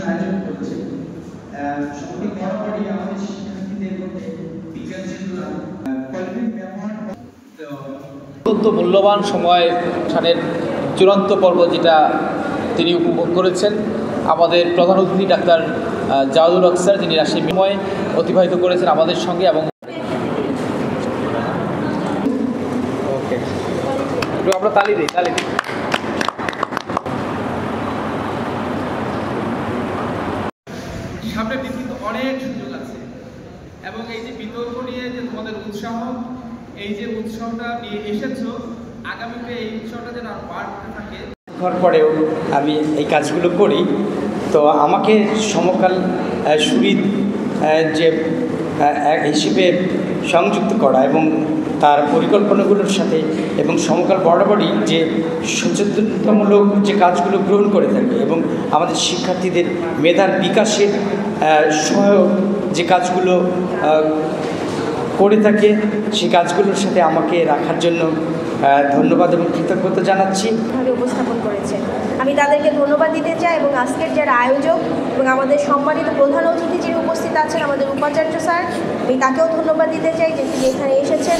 আয়োজন করছে সবাই বরাবরই আমাদের শিক্ষার্থীদের মধ্যে বিজ্ঞান চেতনা কল্পের ব্যবহার অত্যন্ত মূল্যবান সময় অনুষ্ঠানের চূড়ান্ত পর্ব যেটা তিনি উপভোগ করেছেন। আমাদের প্রধান অতিথি ডাক্তার জাওয়াদুল হক স্যার, যিনি রাজশাহী সময় অতিবাহিত করেছেন আমাদের সঙ্গে। এবং ওকে, একটু আমরা তালি দিই। সামনে কিন্তু অনেক সুযোগ আছে এবং এই যে বিতর্ক নিয়ে যে তোমাদের উৎসাহ, এই যে উৎসাহটা নিয়ে এসেছো, আগামীতে এই উৎসাহটা যেন আর বাড়তে থাকে। পরেও আমি এই কাজগুলো করি, তো আমাকে সমকাল সুরিদ যে হিসেবে সংযুক্ত করা এবং তার পরিকল্পনাগুলোর সাথে এবং সমকাল বরাবরই যে সচেতনতামূলক যে কাজগুলো গ্রহণ করে থাকে এবং আমাদের শিক্ষার্থীদের মেধার বিকাশের সহায়ক যে কাজগুলো করে থাকে, সেই কাজগুলোর সাথে আমাকে রাখার জন্য ধন্যবাদ এবং কৃতজ্ঞতা জানাচ্ছি। উপস্থাপন করেছে, আমি তাদেরকে ধন্যবাদ দিতে চাই এবং আজকের যারা আয়োজক এবং আমাদের সম্মানিত প্রধান অতিথি যিনি উপস্থিত আছেন আমাদের উপাচার্য স্যার, আমি তাকেও ধন্যবাদ দিতে চাই যে তিনি এখানে এসেছেন।